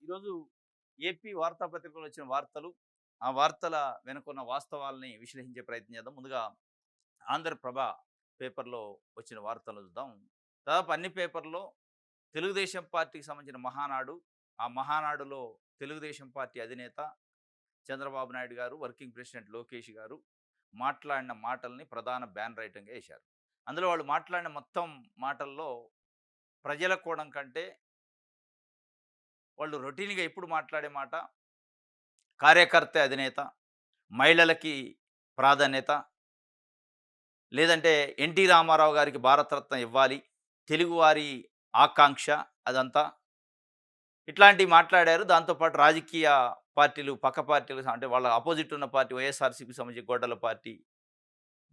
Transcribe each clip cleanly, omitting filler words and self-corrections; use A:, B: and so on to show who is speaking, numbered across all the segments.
A: ఈరోజు ఏపీ వార్తాపత్రికలో వచ్చిన వార్తలు, ఆ వార్తల వెనుకున్న వాస్తవాల్ని విశ్లేషించే ప్రయత్నం చేద్దాం. ముందుగా ఆంధ్రప్రభ పేపర్‌లో వచ్చిన వార్తలు చూద్దాం. దాదాపు అన్ని పేపర్‌లో తెలుగుదేశం పార్టీకి సంబంధించిన మహానాడు, ఆ మహానాడులో తెలుగుదేశం పార్టీ అధినేత చంద్రబాబు నాయుడు గారు, వర్కింగ్ ప్రెసిడెంట్ లోకేష్ గారు మాట్లాడిన మాటల్ని ప్రధాన బ్యానర్ ఐటెమ్‌గా ఏశారు. అందులో వాళ్ళు మాట్లాడిన మొత్తం మాటల్లో ప్రజల కోణం కంటే వాళ్ళు రొటీన్‌గా ఎప్పుడు మాట్లాడే మాట కార్యకర్తే అధినేత, మహిళలకి ప్రాధాన్యత, లేదంటే ఎన్టీ రామారావు గారికి భారతరత్న ఇవ్వాలి, తెలుగువారి ఆకాంక్ష అదంతా. ఇట్లాంటివి మాట్లాడారు. దాంతో పాటు రాజకీయ పార్టీలు, పక్క పార్టీలు అంటే వాళ్ళ అపోజిట్ ఉన్న పార్టీ వైఎస్ఆర్‌సీపీకి సంబంధించి గొడ్డల పార్టీ,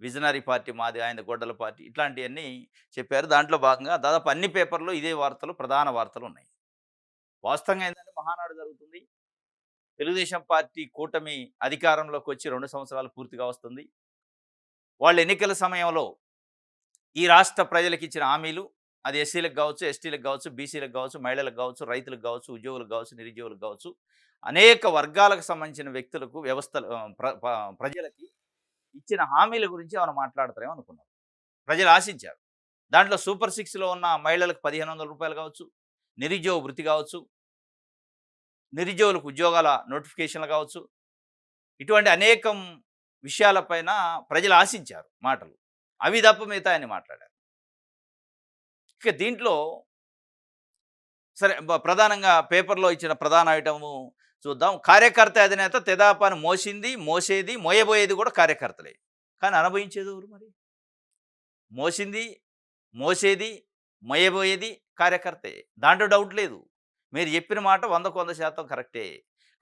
A: విజనరీ పార్టీ మాది, ఆయనది గొడ్డల పార్టీ ఇట్లాంటియన్నీ చెప్పారు. దాంట్లో భాగంగా దాదాపు అన్ని పేపర్‌లో ఇదే వార్తలు ప్రధాన వార్తలున్నాయి. వాస్తవంగా ఏందంటే మహానాడు జరుగుతుంది. తెలుగుదేశం పార్టీ కూటమి అధికారంలోకి వచ్చి 2 సంవత్సరాలు పూర్తిగా వస్తుంది. వాళ్ళు ఎన్నికల సమయంలో ఈ రాష్ట్ర ప్రజలకిచ్చిన హామీలు, అది ఎస్సీలకు గావచ్చు, ఎస్టీలకు గావచ్చు, బీసీలకు గావచ్చు, మహిళలకు గావచ్చు, రైతులకు గావచ్చు, ఉద్యోగులకు గావచ్చు, నిరుద్యోగులకు గావచ్చు, అనేక వర్గాలకు సంబంధించిన వ్యక్తులకు వ్యవస్థలు ప్రజలకి ఇచ్చిన హామీల గురించి ఏమైనా మాట్లాడతారేమో అనుకున్నారు. ప్రజలు ఆశించారు. దాంట్లో సూపర్ సిక్స్‌లో ఉన్న మహిళలకు రూ. 1,500 కావచ్చు, నిరుద్యోగ భృతి కావచ్చు, నిరుద్యోగులకు ఉద్యోగాల నోటిఫికేషన్‌లు కావచ్చు, ఇటువంటి అనేకం విషయాలపైన ప్రజలు ఆశించారు మాటలు. అవి తప్ప మిగతాయన్ని మాట్లాడారు. ఇక దీంట్లో సరే ప్రధానంగా పేపర్‌లో ఇచ్చిన ప్రధాన ఐటము చూద్దాం. కార్యకర్త అధినేత తెదాపాను మోసింది, మోసేది, మోయబోయేది కూడా కార్యకర్తలే. కానీ అనుభవించేది ఎవరు మరి? మోసింది, మోసేది, మోయబోయేది కార్యకర్తే. దాంట్లో డౌట్ లేదు. మీరు చెప్పిన మాట 100కు 100% కరెక్టే.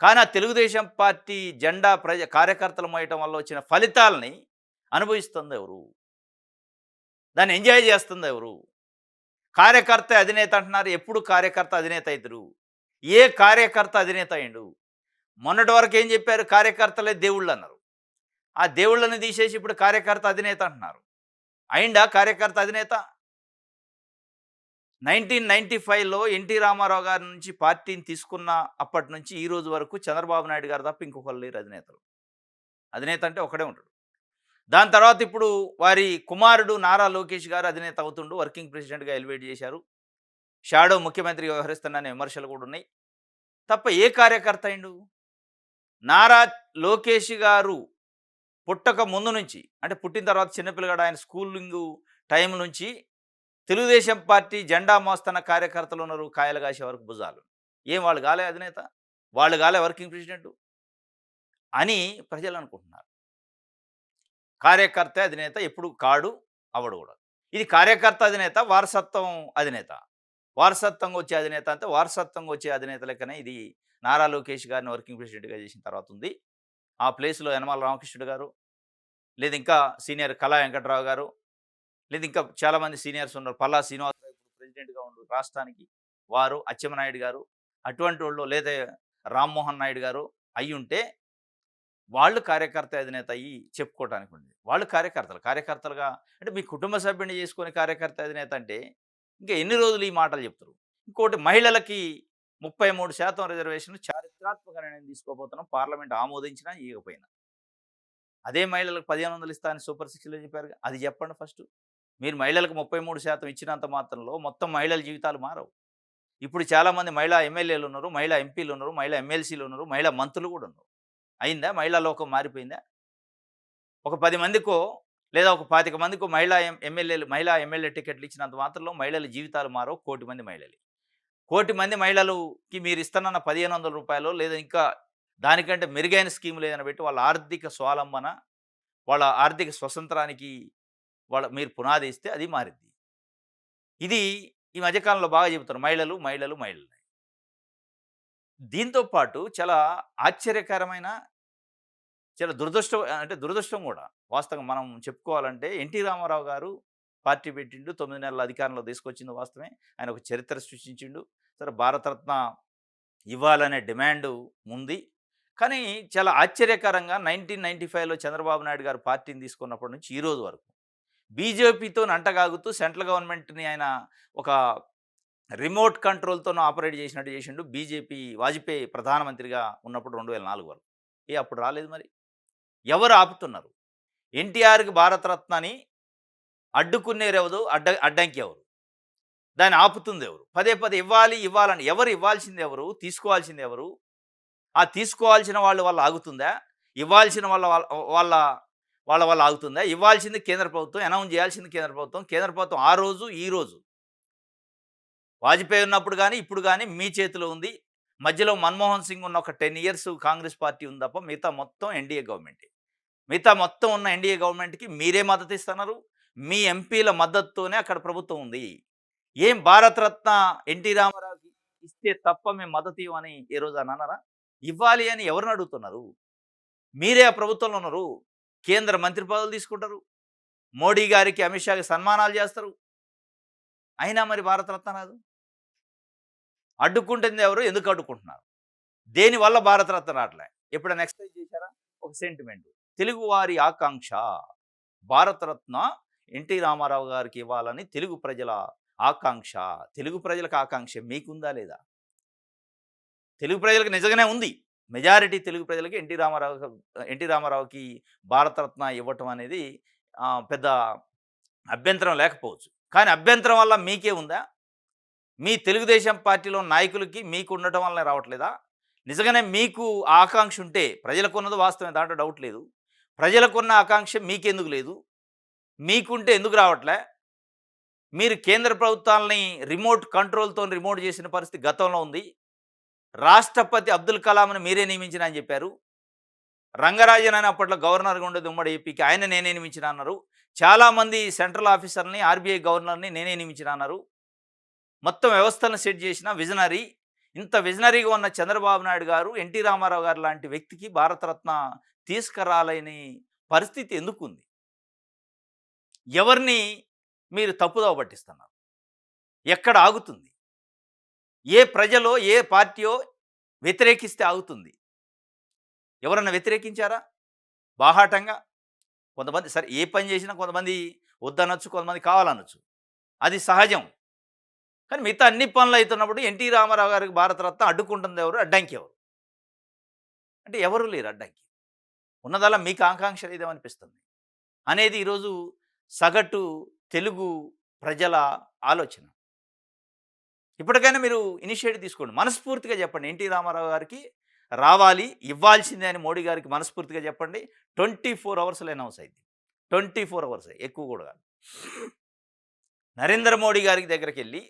A: కానీ ఆ తెలుగుదేశం పార్టీ జెండా కార్యకర్తలు మోయటం వల్ల వచ్చిన ఫలితాల్ని అనుభవిస్తుందెవరు? దాన్ని ఎంజాయ్ చేస్తుందెవరు? కార్యకర్త అధినేత అంటున్నారు. ఎప్పుడు కార్యకర్త అధినేత అయితరు? ఏ కార్యకర్త అధినేత అయిండు? మొన్నటి వరకు ఏం చెప్పారు? కార్యకర్తలే దేవుళ్ళన్నారు. ఆ దేవుళ్ళని తీసేసి ఇప్పుడు కార్యకర్త అధినేత అంటున్నారు. అయిండా కార్యకర్త అధినేత? 1995లో ఎన్టీ రామారావు గారి నుంచి పార్టీని తీసుకున్న అప్పటి నుంచి ఈ రోజు వరకు చంద్రబాబు నాయుడు గారు తప్ప ఇంకొకళ్ళు లేరు అధినేతలు. అధినేత అంటే ఒకడే ఉంటాడు. దాని తర్వాత ఇప్పుడు వారి కుమారుడు నారా లోకేష్ గారు అధినేత అవుతుండు. వర్కింగ్ ప్రెసిడెంట్‌గా ఎలివేట్ చేశారు. షాడో ముఖ్యమంత్రిగా వ్యవహరిస్తున్నారనే విమర్శలు కూడా ఉన్నాయి. తప్ప ఏ కార్యకర్త అయిండు? నారా లోకేష్ గారు పుట్టక ముందు నుంచి, అంటే పుట్టిన తర్వాత చిన్న పిల్లగాడు ఆయన స్కూలింగు టైం నుంచి తెలుగుదేశం పార్టీ జెండా మోస్తున్న కార్యకర్తలు ఉన్నారు. కాయలు కాసే వరకు భుజాలు. ఏం వాళ్ళు గాలే అధినేత? వాళ్ళు గాలే వర్కింగ్ ప్రెసిడెంట్ అని ప్రజలు అనుకుంటున్నారు. కార్యకర్త అధినేత ఎప్పుడు కాడు, అవడు కూడా. ఇది కార్యకర్త అధినేత, వారసత్వం అధినేత. వారసత్వంగా వచ్చే అధినేత అంటే వారసత్వంగా వచ్చే అధినేత లెక్కనే ఇది నారా లోకేష్ గారిని వర్కింగ్ ప్రెసిడెంట్‌గా చేసిన తర్వాత ఉంది. ఆ ప్లేస్‌లో యనమల రామకృష్ణుడు గారు, లేదా ఇంకా సీనియర్ కళా వెంకట్రావు గారు, లేదా ఇంకా చాలామంది సీనియర్స్ ఉన్నారు. పల్లా శ్రీనివాసరావు ఇప్పుడు ప్రెసిడెంట్‌గా ఉండు రాష్ట్రానికి. వారు, అచ్చెన్నాయుడు గారు, అటువంటోళ్ళు లేదా రామ్మోహన్ నాయుడు గారు అయ్యుంటే వాళ్ళు కార్యకర్త అధినేత అయ్యి చెప్పుకోవటానికి ఉంది. వాళ్ళు కార్యకర్తలు. కార్యకర్తలుగా అంటే మీ కుటుంబ సభ్యుడిని చేసుకొని కార్యకర్త అధినేత అంటే ఇంకా ఎన్ని రోజులు ఈ మాటలు చెప్తారు? ఇంకోటి మహిళలకి 33% రిజర్వేషన్ చారిత్రాత్మక నిర్ణయం తీసుకోబోతున్నాం. పార్లమెంట్ ఆమోదించినా, ఇయ్యకపోయినా. అదే మహిళలకు 1,500 ఇస్తా అని సూపర్ సిక్స్‌లో చెప్పారుగా. అది చెప్పండి ఫస్టు. మీరు మహిళలకు 33% ఇచ్చినంత మాత్రంలో మొత్తం మహిళల జీవితాలు మారవు. ఇప్పుడు చాలామంది మహిళా ఎమ్మెల్యేలు ఉన్నారు, మహిళా ఎంపీలు ఉన్నారు, మహిళా ఎమ్మెల్సీలు ఉన్నారు, మహిళా మంత్రులు కూడా ఉన్నారు. అయిందా? మహిళా లోకం మారిపోయిందా? ఒక 10 మందికో లేదా ఒక 25 మందికో మహిళా ఎమ్మెల్యే టికెట్లు ఇచ్చినంత మాత్రంలో మహిళల జీవితాలు మారవు. 1,00,00,000 మంది మహిళలు. 1,00,00,000 మంది మహిళలుకి మీరు ఇస్తున్న రూ. 1,500 లేదా ఇంకా దానికంటే మెరుగైన స్కీములు ఏదైనా పెట్టి వాళ్ళ ఆర్థిక స్వావలంబన, వాళ్ళ ఆర్థిక స్వతంత్రానికి మీరు పునాది ఇస్తే అది మారిద్ది. ఇది ఈ మధ్య కాలంలో బాగా చెబుతారు. మహిళలు, మహిళలు, మహిళలు. దీంతో పాటు చాలా ఆశ్చర్యకరమైన, చాలా దురదృష్టం కూడా. వాస్తవంగా మనం చెప్పుకోవాలంటే ఎన్టీ రామారావు గారు పార్టీ పెట్టిండు. 9 నెలల అధికారంలో తీసుకొచ్చింది వాస్తవమే. ఆయన ఒక చరిత్ర సృష్టించిండు. సరే భారతరత్న ఇవ్వాలనే డిమాండు ఉంది. కానీ చాలా ఆశ్చర్యకరంగా 1995లో చంద్రబాబు నాయుడు గారు పార్టీని తీసుకున్నప్పటి నుంచి ఈ రోజు వరకు బీజేపీతోని అంటగాగుతూ సెంట్రల్ గవర్నమెంట్‌ని ఆయన ఒక రిమోట్ కంట్రోల్‌తోని ఆపరేట్ చేసినట్టు చేసిండు బీజేపీ వాజ్పేయి ప్రధానమంత్రిగా ఉన్నప్పుడు 2004 వరకు. అప్పుడు రాలేదు మరి? ఎవరు ఆపుతున్నారు? ఎన్టీఆర్‌కి భారతరత్నని అడ్డుకునేరెవరు? అడ్డంకి ఎవరు? దాన్ని ఆపుతుందెవరు? పదే పదే ఇవ్వాలి, ఇవ్వాలని ఎవరు ఇవ్వాల్సిందెవరు? తీసుకోవాల్సిందెవరు? ఆ తీసుకోవాల్సిన వాళ్ళ వల్ల ఆగుతుందా? ఇవ్వాల్సిన వాళ్ళ వల్ల ఆగుతుందా? ఇవ్వాల్సింది కేంద్ర ప్రభుత్వం, అనౌన్స్ చేయాల్సింది కేంద్ర ప్రభుత్వం. కేంద్ర ప్రభుత్వం ఆ రోజు, ఈ రోజు వాజ్పేయి ఉన్నప్పుడు గాని, ఇప్పుడు గాని మీ చేతిలో ఉంది. మధ్యలో మన్మోహన్ సింగ్ ఉన్న ఒక 10 ఇయర్స్ కాంగ్రెస్ పార్టీ ఉంది తప్ప మిగతా మొత్తం ఎన్‌డీఏ గవర్నమెంటే. మిగతా మొత్తం ఉన్న ఎన్‌డీఏ గవర్నమెంట్‌కి మీరే మద్దతిస్తున్నారు. మీ ఎంపీల మద్దతుతోనే అక్కడ ప్రభుత్వం ఉంది. ఏం భారతరత్న ఎన్టీ రామారావుకి ఇస్తే తప్ప మేము మద్దతు ఇవ్వమని ఏ రోజన్నా అన్నారా? ఇవ్వాలి అని ఎవరిని అడుగుతున్నారు? మీరే ఆ ప్రభుత్వంలో ఉన్నారు. కేంద్ర మంత్రి పదవులు తీసుకుంటారు. మోడీ గారికి, అమిత్ షాకి సన్మానాలు చేస్తారు. అయినా మరి భారతరత్న రాదు. అడ్డుకుంటుంది ఎవరు? ఎందుకు అడ్డుకుంటున్నారు? దేనివల్ల భారతరత్న రావట్లే? ఎప్పుడైనా ఎక్స్‌ప్లెయిన్ చేశారా? ఒక సెంటిమెంట్. తెలుగువారి ఆకాంక్ష భారతరత్న ఎన్టీ రామారావు గారికి ఇవ్వాలని తెలుగు ప్రజల ఆకాంక్ష. తెలుగు ప్రజలకు ఆకాంక్ష మీకుందా లేదా? తెలుగు ప్రజలకు నిజంగానే ఉంది. మెజారిటీ తెలుగు ప్రజలకి ఎన్టీ రామారావుకి భారతరత్న ఇవ్వటం అనేది పెద్ద అభ్యంతరం లేకపోవచ్చు. కానీ అభ్యంతరం వల్ల మీకే ఉందా? మీ తెలుగుదేశం పార్టీలో నాయకులకి మీకు ఉండటం వల్లనే రావట్లేదా? నిజంగానే మీకు ఆ ఆకాంక్ష ఉంటే ప్రజలకున్నది వాస్తవమే, దాంట్లో డౌట్ లేదు. ప్రజలకున్న ఆకాంక్ష మీకెందుకు లేదు? మీకుంటే ఎందుకు రావట్లే? మీరు కేంద్ర ప్రభుత్వాల్ని రిమోట్ కంట్రోల్‌తోని రిమోట్ చేసిన పరిస్థితి గతంలో ఉంది. రాష్ట్రపతి అబ్దుల్ కలాంని మీరే నియమించినా అని చెప్పారు. రంగరాజన్ అని అప్పట్లో గవర్నర్‌గా ఉండేది ఉమ్మడి ఏపీకి. ఆయన నేనే నియమించినా అన్నారు. చాలామంది సెంట్రల్ ఆఫీసర్‌ని, ఆర్‌బీఐ గవర్నర్‌ని నేనే నియమించినా అన్నారు. మొత్తం వ్యవస్థలను సెట్ చేసిన విజనరీ. ఇంత విజనరీగా ఉన్న చంద్రబాబు నాయుడు గారు, ఎన్టీ రామారావు గారు లాంటి వ్యక్తికి భారతరత్న తీసుకురాలేని పరిస్థితి ఎందుకుంది? ఎవరిని మీరు తప్పుదోవ పట్టిస్తున్నారు? ఎక్కడ ఆగుతుంది? ఏ ప్రజలో, ఏ పార్టీయో వ్యతిరేకిస్తే ఆగుతుంది. ఎవరన్నా వ్యతిరేకించారా? బాహాటంగా కొంతమంది సరే ఏ పని చేసినా కొంతమంది వద్దనొచ్చు, కొంతమంది కావాలనొచ్చు. అది సహజం. కానీ మిగతా అన్ని పనులు అయితున్నప్పుడు ఎన్టీ రామారావు గారికి భారతరత్న అడ్డుకుంటుంది ఎవరు? అడ్డంకి ఎవరు? అంటే ఎవరు లేరు అడ్డంకి. ఉన్నదల్లా మీకు ఆకాంక్ష లేదేమనిపిస్తుంది అనేది ఈరోజు సగటు తెలుగు ప్రజల ఆలోచన. ఇప్పటికైనా మీరు ఇనిషియేటివ్ తీసుకోండి. మనస్ఫూర్తిగా చెప్పండి. ఎన్టీ రామారావు గారికి రావాలి, ఇవ్వాల్సిందే అని మోడీ గారికి మనస్ఫూర్తిగా చెప్పండి. 24 అవర్స్‌లో అనౌన్స్ అయింది. 24 అవర్సే, ఎక్కువ కూడా కాదు. నరేంద్ర మోడీ గారికి దగ్గరికెళ్ళి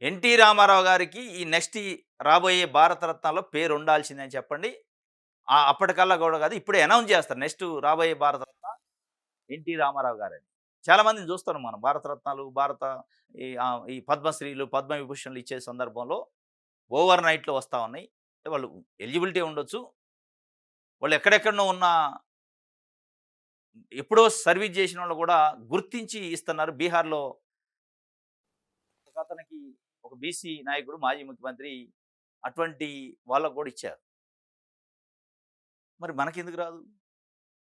A: ఎన్టీ రామారావు గారికి ఈ నెక్స్ట్ రాబోయే భారతరత్నాల్లో పేరు ఉండాల్సిందే అని చెప్పండి. అప్పటికల్లా కూడా కాదు, ఇప్పుడే అనౌన్స్ చేస్తారు. నెక్స్ట్ రాబోయే భారతరత్న ఎన్టీ రామారావు గారని. చాలామందిని చూస్తున్నాం మనం. భారతరత్నాలు, ఈ పద్మశ్రీలు, పద్మవిభూషణ్లు ఇచ్చే సందర్భంలో ఓవర్ నైట్‌లో వస్తా ఉన్నాయి. వాళ్ళు ఎలిజిబిలిటీ ఉండొచ్చు. వాళ్ళు ఎక్కడెక్కడనో ఉన్న ఎప్పుడో సర్వీస్ చేసిన వాళ్ళు కూడా గుర్తించి ఇస్తున్నారు. బీహార్‌లో అతనికి ఒక బీసీ నాయకుడు, మాజీ ముఖ్యమంత్రి అటువంటి వాళ్ళకు కూడా ఇచ్చారు. మరి మనకెందుకు రాదు?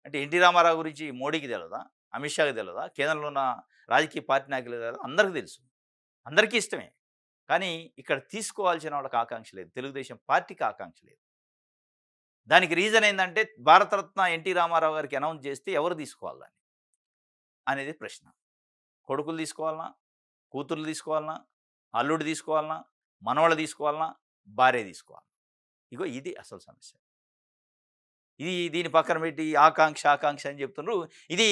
A: అంటే ఎన్టీ రామారావు గురించి మోడీకి తెలవదా? అమిత్ షాకి తెలవదా? కేంద్రంలో ఉన్న రాజకీయ పార్టీ నాయకులకు తెలవదా? అందరికి తెలుసు. అందరికీ ఇష్టమే. కానీ ఇక్కడ తీసుకోవాల్సిన వాళ్ళకి ఆకాంక్ష లేదు. తెలుగుదేశం పార్టీకి ఆకాంక్ష లేదు. దానికి రీజన్ ఏందంటే భారతరత్న ఎన్టీ రామారావు గారికి అనౌన్స్ చేస్తే ఎవరు తీసుకోవాలి దాన్ని అనేది ప్రశ్న. కొడుకులు తీసుకోవాలనా? కూతుర్లు తీసుకోవాలనా? అల్లుడు తీసుకోవాలనా? మనవళ్ళు తీసుకోవాలనా? భార్య తీసుకోవాలనా? ఇగో ఇది అసలు సమస్య. దీని పక్కన పెట్టి ఆకాంక్ష, ఆకాంక్ష అని చెప్తున్నారు. ఇది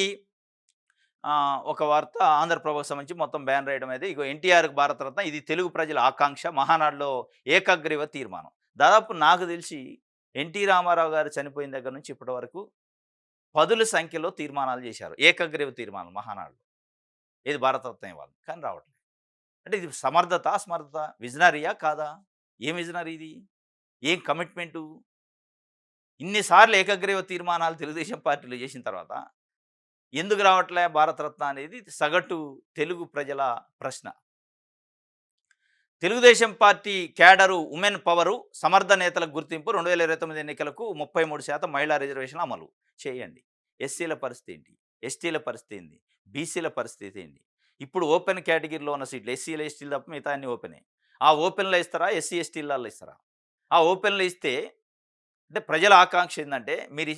A: ఒక వార్త ఆంధ్రప్రభకు సంబంధించి మొత్తం బ్యానర్ వేయడం అయితే ఇగో ఎన్టీఆర్‌కి భారతరత్న ఇది తెలుగు ప్రజల ఆకాంక్ష మహానాడులో ఏకగ్రీవ తీర్మానం. దాదాపు నాకు తెలిసి ఎన్టీ రామారావు గారు చనిపోయిన దగ్గర నుంచి ఇప్పటి వరకు పదుల సంఖ్యలో తీర్మానాలు చేశారు. ఏకగ్రీవ తీర్మానం మహానాడులో. ఏది భారతరత్న ఇవ్వాలి. కానీ రావట్లేదు. అంటే ఇది సమర్థత, అసమర్థత, విజనరీయా కాదా? ఏం విజనరీ ఇది? ఏం కమిట్మెంటు? ఇన్ని సార్లు ఏకగ్రీవ తీర్మానాలు తెలుగుదేశం పార్టీలో చేసిన తర్వాత ఎందుకు రావట్లే భారతరత్న అనేది సగటు తెలుగు ప్రజల ప్రశ్న. Telugu Desam party cadre, women power, సమర్థ నేతలకు గుర్తింపు 2029 ఎన్నికలకు 33% మహిళా రిజర్వేషన్లు అమలు చేయండి. ఎస్సీల పరిస్థితి ఏంటి? ఎస్టీల పరిస్థితి ఏంటి? బీసీల పరిస్థితి ఏంటి? ఇప్పుడు ఓపెన్ కేటగిరీలో ఉన్న సీట్లు ఎస్సీలు, ఎస్టీలు తప్ప మిగతా అన్ని ఓపెనే. ఆ ఓపెన్‌లో ఇస్తారా? ఎస్సీ, ఎస్టీలలో ఇస్తారా? ఆ ఓపెన్‌లో ఇస్తే అంటే ప్రజల ఆకాంక్ష ఏందంటే మీరు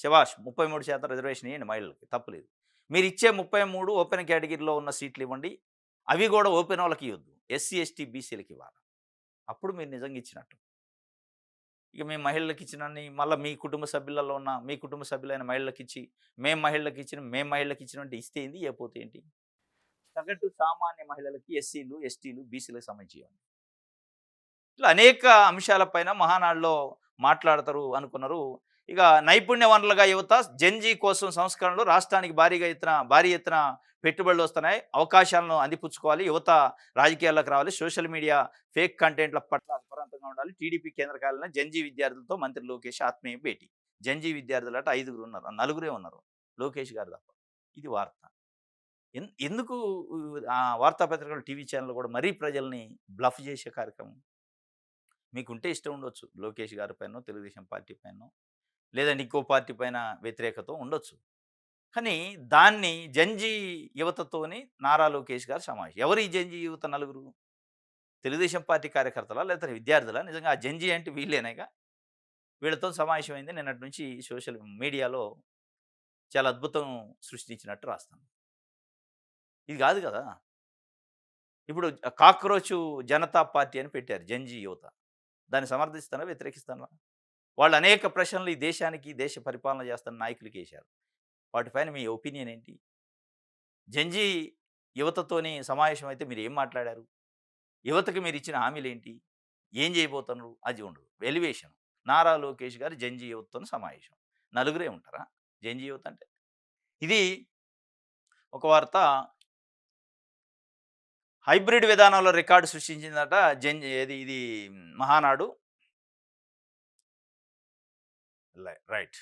A: శభాష్ 33% రిజర్వేషన్ ఇయ్యండి మహిళలకి తప్పులేదు. మీరిచ్చే 33 ఓపెన్ కేటగిరీలో ఉన్న సీట్లు ఇవ్వండి. అవి గూడా ఓపెన్ వాళ్ళకి ఇయ్యొద్దు. ఎస్సీ, ఎస్టీ, బీసీలకి ఇవ్వాలి. అప్పుడు మీరు నిజంగా ఇచ్చినట్టు. ఇక మేము మహిళలకి ఇచ్చినన్ని మళ్ళా మీ కుటుంబ సభ్యులలో ఉన్న మీ కుటుంబ సభ్యులైన మహిళలకిచ్చి, మేము మహిళలకి ఇచ్చినవంటే ఇస్తే ఏంది? ఇయ్యకపోతే ఏంటి? సగటు సామాన్య మహిళలకి ఎస్సీలు, ఎస్టీలు, బీసీలకు సంబంధించియి. ఇట్లా అనేక అంశాలపైన మహానాడులో మాట్లాడతారు అనుకున్నారు. ఇక నైపుణ్య వనరులుగా యువత జెన్‌జీ కోసం సంస్కరణలు రాష్ట్రానికి భారీ ఎత్తున పెట్టుబడులొస్తున్నాయి. అవకాశాలను అందిపుచ్చుకోవాలి. యువత రాజకీయాల్లోకి రావాలి. సోషల్ మీడియా ఫేక్ కంటెంట్‌ల పట్ల అప్రమత్తంగా ఉండాలి. టీడీపీ కేంద్ర కార్యాలయంలో జెన్‌జీ విద్యార్థులతో మంత్రి లోకేష్ ఆత్మీయ భేటీ. జెన్‌జీ విద్యార్థులట ఐదుగురున్నారు. నలుగురే ఉన్నారు. లోకేష్ గారు తప్ప. ఇది వార్త. ఎందుకు వార్తాపత్రికలు, టీవీ ఛానెల్‌లు కూడా మరీ ప్రజల్ని బ్లఫ్ చేసే కార్యక్రమం? మీకుంటే ఇష్టం ఉండొచ్చు. లోకేష్ గారి పైనో, తెలుగుదేశం పార్టీ పైనో, లేదంటే ఇంకో పార్టీ పైన వ్యతిరేకత ఉండొచ్చు. కానీ దాన్ని జంజీ యువతతోని నారా లోకేష్ గారు సమావేశం. ఎవరు ఈ జంజీ యువత నలుగురు? తెలుగుదేశం పార్టీ కార్యకర్తలా? లేకపోతే విద్యార్థులా? నిజంగా ఆ జంజీ అంటే వీళ్ళేనేగా? వీళ్ళతో సమావేశమైంది నిన్నటి నుంచి సోషల్ మీడియాలో చాలా అద్భుతం సృష్టించినట్టు రాస్తాను. ఇది గాదు గదా! ఇప్పుడు కాక్రోచు జనతా పార్టీ అని పెట్టారు జంజీ యువత. దాన్ని సమర్థిస్తారా? వ్యతిరేకిస్తారా? వాళ్ళు అనేక ప్రశ్నలు ఈ దేశానికి, దేశ పరిపాలన చేస్తున్న నాయకులకేశారు. వాటిపైన మీ ఒపీనియన్ ఏంటి? జంజీ యువతతోని సమావేశం అయితే మీరేం మాట్లాడారు? యువతకి మీరిచ్చిన హామీలేంటి? ఏం చేయబోతున్నారు? అది ఉండదు. ఎలివేషన్. నారా లోకేష్ గారు జంజీ యువతతోని సమావేశం. నలుగురే ఉంటారా? జంజీ యువత అంటే? ఇది ఒక వార్త. హైబ్రిడ్ విధానంలో రికార్డ్ సృష్టించిందట ఇది మహానాడు. రైట్.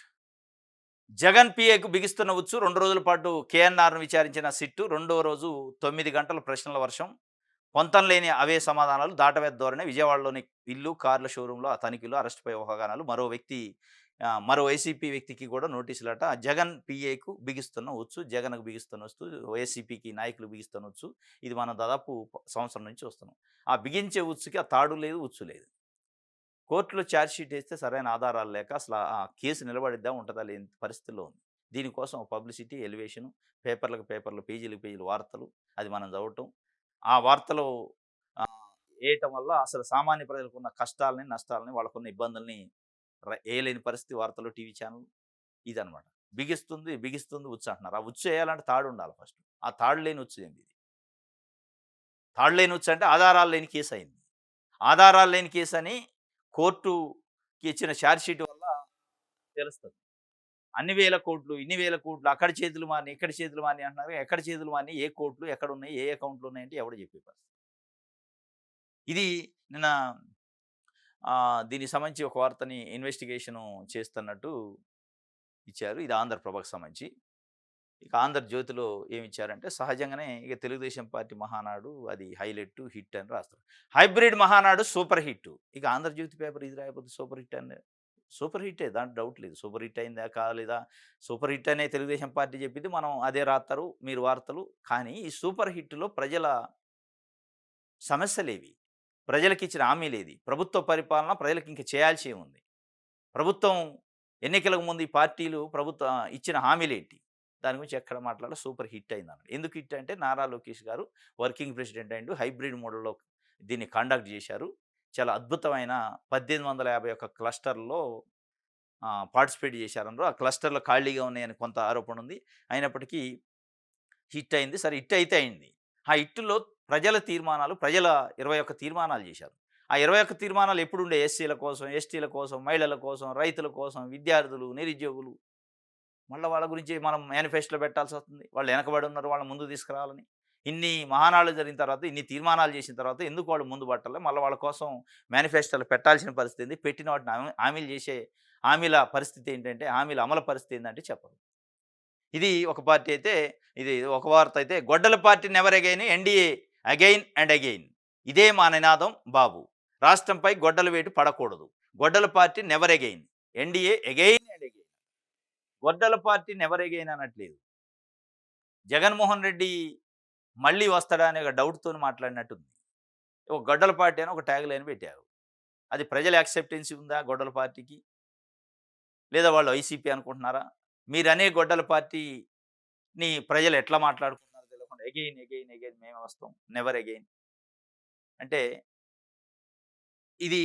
A: జగన్ పీఏకు బిగిస్తున్న ఉచ్చు. 2 రోజుల పాటు కేఎన్ఆర్‌ను విచారించిన సిట్టు. రెండో రోజు 9 గంటల ప్రశ్నల వర్షం. పొంతం లేని అవే సమాధానాలు. దాటవేత ధోరణి. విజయవాడలోని ఇల్లు, కార్ల షోరూంలో తనిఖీలు, అరెస్ట్‌పై ఊహాగానాలు. మరో వైసీపీ వ్యక్తికి కూడా నోటీసులట. జగన్ పీఏకు బిగిస్తున్న ఉచ్చు. జగన్‌కు బిగిస్తున్న ఉచ్చు. వైసీపీకి నాయకులు బిగిస్తున్న ఉచ్చు. ఇది మనం దాదాపు సంవత్సరం నుంచి చూస్తున్నాం. ఆ బిగించే ఉచ్చుకి ఆ తాడు లేదు, ఉచ్చు లేదు. కోర్టులో ఛార్జ్‌షీట్ ఏస్తే సరైన ఆధారాలు లేక అసలు ఆ కేసు నిలబడిద్దా? ఉంటదా? లేని పరిస్థితిలో ఉంది. దీనికోసం పబ్లిసిటీ, ఎలివేషన్, పేపర్లు, పేజీలకు పేజీలు వార్తలు, అది మనం చదవటం. ఆ వార్తలు ఆహ్, ఏయటం వల్ల అసలు సామాన్య ప్రజలకున్న కష్టాలని, నష్టాలని, వాళ్ళకున్న ఇబ్బందుల్ని ఏయలేని పరిస్థితి వార్తలు, టీవీ ఛానెల్ ఇదనమాట. బిగిస్తుంది ఉచ్చు అంటున్నారు. ఆ ఉచ్చు ఏయాలంటే తాడు ఉండాలి ఫస్ట్. ఆ తాడు లేని ఉచ్చు ఏంది ఇది? తాడు లేని ఉచ్చు అంటే ఆధారాలు లేని కేసు అయింది. ఆధారాలు లేని కేసని కోర్టుకి ఇచ్చిన ఛార్జ్‌షీట్ వల్ల తెలుస్తది. అన్ని వేల కోట్లు, ఇన్ని వేల కోట్లు అక్కడ చేతులు మారినయి, ఇక్కడ చేతులు మారినయి అంటున్నారు. ఎక్కడ చేతులు మారినయి? ఏ కోట్లు ఎక్కడున్నాయి? ఏ అకౌంట్‌లో ఉన్నాయంటే ఎవడు చెప్పే పరిస్థితి. ఇది నిన్న దీనికి సంబంధించి ఒక వార్తని ఇన్వెస్టిగేషను చేస్తున్నట్టు ఇచ్చారు. ఇది ఆంధ్రప్రభకు సంబంధించి. ఇక ఆంధ్రజ్యోతిలో ఏమిచ్చారంటే సహజంగానే ఇక తెలుగుదేశం పార్టీ మహానాడు అది హైలైట్, హిట్ అని రాస్తారు. Hybrid Mahanadu super hit. ఇక ఆంధ్రజ్యోతి పేపర్ ఇది రాయకపోతే సూపర్ హిట్ అని సూపర్ హిట్టే దాంట్లో డౌట్ లేదు. సూపర్ హిట్ అయిందా? కాలేదా? సూపర్ హిట్ అనే తెలుగుదేశం పార్టీ చెప్పింది. మనం అదే రాస్తారు మీరు వార్తలు. కానీ ఈ సూపర్ హిట్‌లో ప్రజల సమస్యలేవి? ప్రజలకిచ్చిన హామీలేది? ప్రభుత్వ పరిపాలన ప్రజలకి ఇంక చేయాల్సేముంది? ప్రభుత్వం ఎన్నికలకు ముందు ఈ పార్టీలు ఇచ్చిన హామీలేంటి? దాని గురించి ఎక్కడ మాట్లాడినా సూపర్ హిట్ అయిందన్నాడు. ఎందుకు హిట్ అంటే నారా లోకేష్ గారు వర్కింగ్ ప్రెసిడెంట్ అయ్యిండు. హైబ్రిడ్ మోడల్‌లో దీన్ని కండక్ట్ చేశారు. చాలా అద్భుతమైన 1851 క్లస్టర్‌లో పార్టిసిపేట్ చేశారన్నారు. ఆ క్లస్టర్‌లో ఖాళీగా ఉన్నాయని కొంత ఆరోపణ ఉంది. అయినప్పటికీ హిట్ అయింది. సరే హిట్ అయితే అయింది. ఆ హిట్‌లో ప్రజల 21 తీర్మానాలు చేశారు. ఆ 21 తీర్మానాలు ఎప్పుడుండే ఎస్సీల కోసం, ఎస్టీల కోసం, మహిళల కోసం, రైతుల కోసం, విద్యార్థులు, నిరుద్యోగులు. మళ్ళా వాళ్ళ గురించి మనం మేనిఫెస్టోలో పెట్టాల్సొస్తుంది. వాళ్ళు వెనకబడి ఉన్నారు. వాళ్ళని ముందుకు తీసుకురావాలని. ఇన్ని మహానాళ్ళు జరిగిన తర్వాత, ఇన్ని తీర్మానాలు చేసిన తర్వాత ఎందుకు వాళ్ళు ముందు పట్టలే? మళ్ళా వాళ్ళ కోసం మేనిఫెస్టోలో పెట్టాల్సిన పరిస్థితి ఏంది? పెట్టిన వాటిని హామీలు చేసే హామీల పరిస్థితి ఏంటంటే, హామీల అమలు పరిస్థితి ఏందంటే చెప్పరు. ఇది ఒక పార్టీ అయితే, ఇది ఒక వార్త అయితే గొడ్డల party never again NDA again and again. ఇదే మా నినాదం బాబు. రాష్ట్రంపై గొడ్డల వేటు పడకూడదు. గొడ్డల party never again. NDA again and again. గొడ్డల పార్టీ నెవర్ అగైన్ అనట్లేదు. జగన్మోహన్ రెడ్డి మళ్ళీ వస్తాడా అనే ఒక డౌట్‌తోని మాట్లాడినట్టుంది. ఒక గొడ్డల పార్టీ అని ఒక ట్యాగ్ లైన్ పెట్టారు. అది ప్రజల యాక్సెప్టెన్సీ ఉందా గొడ్డల పార్టీకి? లేదా వాళ్ళు వైసీపీ అనుకుంటున్నారా? మీరనే గొడ్డల పార్టీని ప్రజలు ఎట్లా మాట్లాడుకుంటున్నారో తెలవకుండా అగైన్, అగైన్, అగైన్ మేమే వస్తాం. Never again. అంటే ఇది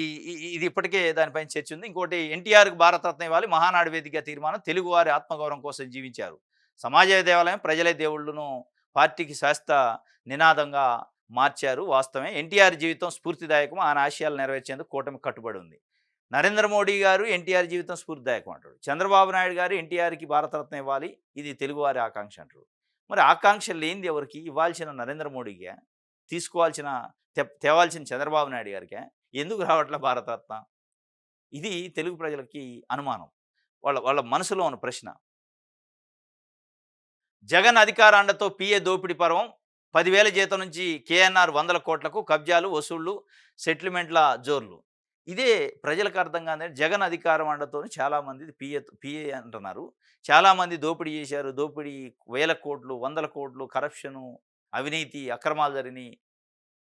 A: ఇది ఇప్పటికే దానిపైన చర్చ ఉంది. ఇంకోటి ఎన్టీఆర్‌కి భారతరత్న ఇవ్వాలి. మహానాడు వేదికగా తీర్మానం. తెలుగువారి ఆత్మగౌరవం కోసం జీవించారు. సమాజమే దేవాలయం, ప్రజలే దేవుళ్ళును పార్టీకి శాశ్వత నినాదంగా మార్చారు. వాస్తవమే. ఎన్టీఆర్ జీవితం స్ఫూర్తిదాయకం. ఆయన ఆశయాలు నెరవేర్చేందుకు కూటమి కట్టుబడి ఉంది. నరేంద్ర మోడీ గారు ఎన్టీఆర్ జీవితం స్ఫూర్తిదాయకం అంటాడు. చంద్రబాబు నాయుడు గారు ఎన్టీఆర్‌కి భారతరత్న ఇవ్వాలి. ఇది తెలుగువారి ఆకాంక్ష అంటారు. మరి ఆకాంక్ష లేనిది ఎవరికి? ఇవ్వాల్సిన నరేంద్ర మోడీకే, తీసుకోవాల్సిన తేవాల్సిన చంద్రబాబు నాయుడు గారికే ఎందుకు రావట్లే భారతరత్న? ఇది తెలుగు ప్రజలకి అనుమానం. వాళ్ళ వాళ్ళ మనసులో ఉన్న ప్రశ్న. జగన్ అధికార అండతో పీఏ దోపిడీ పర్వం. 10,000 జీతం నుంచి కేఎన్ఆర్ వందల కోట్లకు కబ్జాలు, వసూళ్లు, సెటిల్మెంట్ల జోర్లు. ఇదే ప్రజలకు అర్థం కాదని జగన్ అధికారం అండతోని చాలామంది పీఏ అంటున్నారు. చాలామంది దోపిడీ చేశారు. దోపిడీ వేల కోట్లు, వందల కోట్లు కరప్షను, అవినీతి, అక్రమాలు జరిగినాయి.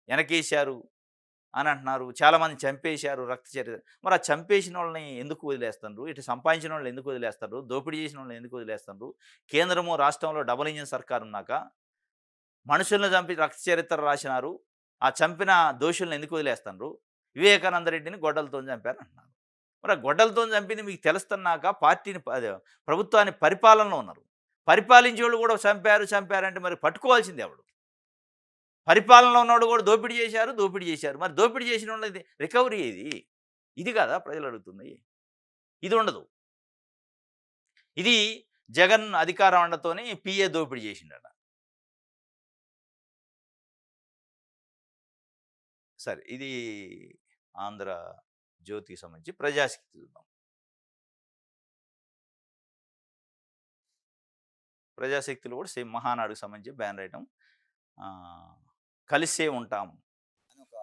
A: వెనకేశారు అని అంటున్నారు. చాలామంది చంపేశారు రక్త చరిత్ర. మరి ఆ చంపేసిన వాళ్ళని ఎందుకు వదిలేస్తున్నారు? ఇటు సంపాదించిన వాళ్ళని ఎందుకు వదిలేస్తారు? దోపిడీ చేసిన వాళ్ళని ఎందుకు వదిలేస్తున్నారు? కేంద్రము, రాష్ట్రంలో డబుల్ ఇంజిన్ సర్కార్ ఉన్నాక మనుషులను చంపి రక్త చరిత్ర రాసినారు. ఆ చంపిన దోషులను ఎందుకు వదిలేస్తున్నారు? వివేకానంద రెడ్డిని గొడ్డలతోని చంపారు అంటున్నారు. మరి ఆ గొడ్డలతోని చంపింది మీకు తెలుస్తున్నాక పార్టీని అదే ప్రభుత్వాన్ని పరిపాలనలో ఉన్నారు. పరిపాలించేవాళ్ళు కూడా చంపారంటే మరి పట్టుకోవాల్సింది ఎవడు? పరిపాలనలో ఉన్నోడు కూడా దోపిడీ చేశారు. మరి దోపిడీ చేసినోళ్ళది రికవరీ ఏది? ఇది కాదా ప్రజలు అడుగుతుంది? ఇది ఉండదు. ఇది జగన్ అధికారం అండతోని పీఏ దోపిడీ చేసిండట. సరే ఇది ఆంధ్ర జ్యోతికి సంబంధించి ప్రజాశక్తి చూద్దాం. ప్రజాశక్తిలో కూడా సేమ్ మహానాడుకు సంబంధించి బ్యానర్ ఐటమ్. కలిసే ఉంటాం అని ఒక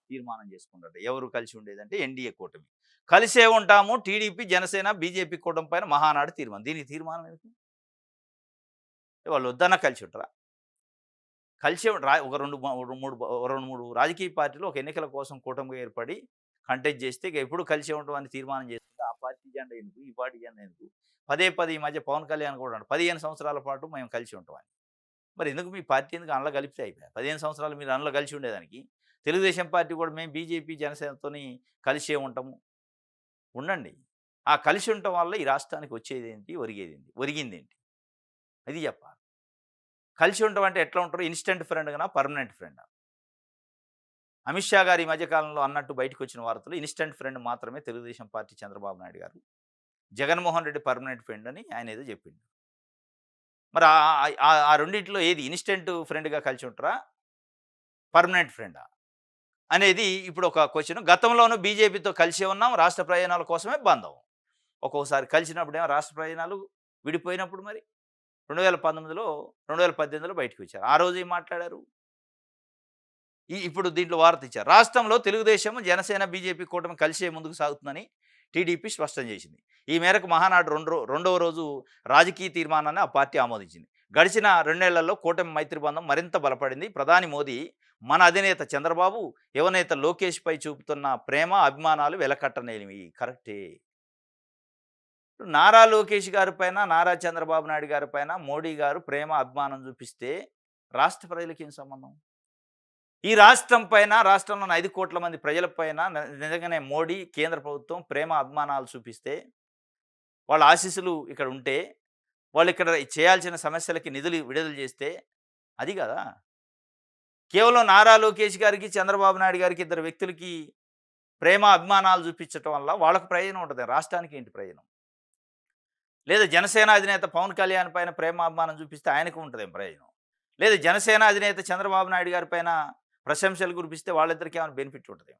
A: తీర్మానం చేసుకున్నారట. ఎవరు కలిసి ఉండేదంటే ఎన్డీఏ కూటమి. కలిసే ఉంటాము టీడీపీ, జనసేన, బీజేపీ కూటమి పైన మహానాడు తీర్మానం. దీనికి తీర్మానం ఎందుకు? వాళ్ళు వద్దన్నా కలిసి ఉంటారా? కలిసే ఒక 2, 3 రాజకీయ పార్టీలు ఒక ఎన్నికల కోసం కూటమిగా ఏర్పడి కంటెస్ట్ చేస్తే ఇక ఎప్పుడు కలిసే ఉంటాం అని తీర్మానం చేసుకుంటే ఆ పార్టీ జెండా ఎందుకు? ఈ పార్టీ జెండా ఎందుకు? పదే పదే ఈ మధ్య పవన్ కళ్యాణ్ కూడా అన్నాడు 15 సంవత్సరాల పాటు మేము కలిసి ఉంటామని. మరి ఎందుకు మీ పార్టీ ఎందుకు అందులో కలిపితే అయిపోయాయి? 15 సంవత్సరాలు మీరు అందులో కలిసి ఉండేదానికి. తెలుగుదేశం పార్టీ కూడా మేము బీజేపీ, జనసేనతోని కలిసే ఉంటాము. ఉండండి. ఆ కలిసి ఉండటం వల్ల ఈ రాష్ట్రానికి వచ్చేదేంటి? ఒరిగేదేంటి? ఒరిగిందేంటి? అది చెప్పాలి. కలిసి ఉండటం అంటే ఎట్లా ఉంటారు? ఇన్‌స్టంట్ ఫ్రెండ్‌గానా? పర్మనెంట్ ఫ్రెండా? అమిత్ షా గారు ఈ మధ్య కాలంలో అన్నట్టు బయటకొచ్చిన వార్తలు ఇన్‌స్టంట్ ఫ్రెండ్ మాత్రమే తెలుగుదేశం పార్టీ చంద్రబాబు నాయుడు గారు. జగన్మోహన్ రెడ్డి పర్మనెంట్ ఫ్రెండ్ అని ఆయన ఏదో చెప్పిండు. మరి ఆ రెండిట్లో ఏది ఇన్‌స్టంట్ ఫ్రెండ్‌గా కలిసి ఉంటారా? పర్మనెంట్ ఫ్రెండా? అనేది ఇప్పుడు ఒక క్వెషన్. గతంలోనూ బీజేపీతో కలిసే ఉన్నాం. రాష్ట్ర ప్రయోజనాల కోసమే బంధం. ఒక్కొక్కసారి కలిసినప్పుడేమో రాష్ట్ర ప్రయోజనాలు, విడిపోయినప్పుడు మరి 2019లో 2018లో బయటకొచ్చారు. ఆ రోజు ఏం మాట్లాడారు? ఇప్పుడు దీంట్లో వార్త ఇచ్చారు. రాష్ట్రంలో తెలుగుదేశం, జనసేన, బీజేపీ కూటమి కలిసే ముందుకు సాగుతుందని టీడీపీ స్పష్టం చేసింది. ఈ మేరకు మహానాడు రెండవ రోజు రాజకీయ తీర్మానాన్ని ఆ పార్టీ ఆమోదించింది. గడిచిన 2 నెలల్లో కూటమి మైత్రి బంధం మరింత బలపడింది. ప్రధాని మోదీ, మన అధినేత చంద్రబాబు, యువనేత లోకేష్‌పై చూపుతున్న ప్రేమ, అభిమానాలు వెలకట్టలేనివి. కరెక్టే. నారా లోకేష్ గారి పైన, నారా చంద్రబాబు నాయుడు గారి పైన మోడీ గారు ప్రేమ, అభిమానం చూపిస్తే రాష్ట్ర ప్రజలకేం సంబంధం? ఈ రాష్ట్రం పైన, రాష్ట్రంలోని 5,00,00,000 మంది ప్రజల పైన నిజంగానే మోడీ, కేంద్ర ప్రభుత్వం ప్రేమ, అభిమానాలు చూపిస్తే, వాళ్ళ ఆశీస్సులు ఇక్కడ ఉంటే, వాళ్ళు ఇక్కడ చేయాల్సిన సమస్యలకి నిధులు విడుదల చేస్తే, అది కదా! కేవలం నారా లోకేష్ గారికి, చంద్రబాబు నాయుడు గారికి ఇద్దరు వ్యక్తులకి ప్రేమ, అభిమానాలు చూపించటం వల్ల వాళ్ళకి ప్రయోజనం ఉంటది. రాష్ట్రానికి ఏంటి ప్రయోజనం? లేదా జనసేన అధినేత పవన్ కళ్యాణ్ పైన ప్రేమ, అభిమానం చూపిస్తే ఆయనకు ఉంటదేం ప్రయోజనం? లేదా జనసేన అధినేత చంద్రబాబు నాయుడు గారి పైన ప్రశంసలు కురిపిస్తే వాళ్ళిద్దరికీ ఏమైనా బెనిఫిట్ ఉంటదేమో?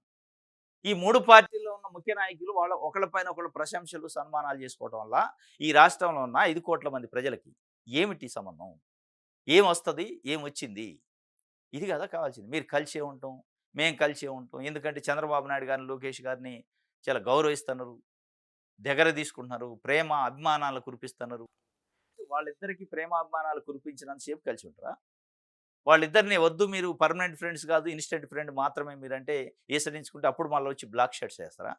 A: ఈ 3 పార్టీల్లో ఉన్న ముఖ్య నాయకులు వాళ్ళ ఒకళ్ళ పైన ఒకళ్ళు ప్రశంసలు, సన్మానాలు చేసుకోవటం వల్ల ఈ రాష్ట్రంలో ఉన్న 5,00,00,000 మంది ప్రజలకి ఏమిటి సంబంధం? ఏమొస్తది? ఏమొచ్చింది? ఇది కదా కావాల్సింది. మీరు కలిసే ఉంటాం, మేము కలిసే ఉంటాం. ఎందుకంటే చంద్రబాబు నాయుడు గారిని, లోకేష్ గారిని చాలా గౌరవిస్తున్నారు. దగ్గర తీసుకుంటున్నారు. ప్రేమ, అభిమానాలు కురిపిస్తున్నారు. వాళ్ళిద్దరికీ ప్రేమ, అభిమానాలు కురిపించినంత సేపు కలిసి ఉంటారా? వాళ్ళిద్దరిని వద్దు మీరు పర్మనెంట్ ఫ్రెండ్స్ కాదు, ఇన్‌స్టంట్ ఫ్రెండ్ మాత్రమే మీరంటే ఈసడించుకుంటే అప్పుడు మళ్ళీ వచ్చి బ్లాక్ షర్ట్స్ ఏస్తారా?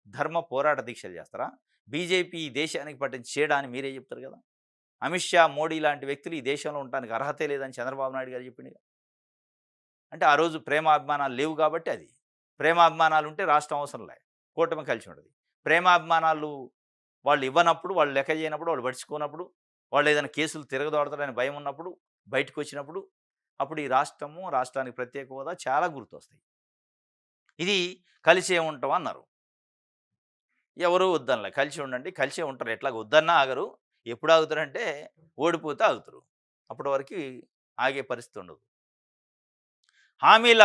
A: ధర్మ పోరాట దీక్షలు చేస్తారా? బీజేపీ ఈ దేశానికి పట్టిన చీడ అని మీరే చెప్తారు కదా! అమిత్ షా, మోడీ లాంటి వ్యక్తులు ఈ దేశంలో ఉండటానికి అర్హతే లేదని చంద్రబాబు నాయుడు గారు చెప్పిండుగా. అంటే ఆ రోజు ప్రేమాభిమానాలు లేవు కాబట్టి అది. ప్రేమాభిమానాలు ఉంటే రాష్ట్రం అవసరం లే. కూటమి కలిసి ఉంటది. ప్రేమాభిమానాలు వాళ్ళు ఇవ్వనప్పుడు, వాళ్ళు లెక్క చేయనప్పుడు, వాళ్ళు పట్టించుకోనప్పుడు, వాళ్ళు ఏదైనా కేసులు తిరగదోడతారని భయం ఉన్నప్పుడు, బయటకొచ్చినప్పుడు, అప్పుడు ఈ రాష్ట్రము, రాష్ట్రానికి ప్రత్యేక హోదా చాలా గుర్తొస్తాయి. ఇది కలిసే ఉంటాం అన్నారు. ఎవరు వద్దనలే. కలిసి ఉండండి. కలిసే ఉంటారు. ఎట్లాగో వద్దన్నా ఆగరు. ఎప్పుడు ఆగుతారంటే ఓడిపోతే ఆగుతారు. అప్పటి వరకి ఆగే పరిస్థితి ఉండదు. హామీల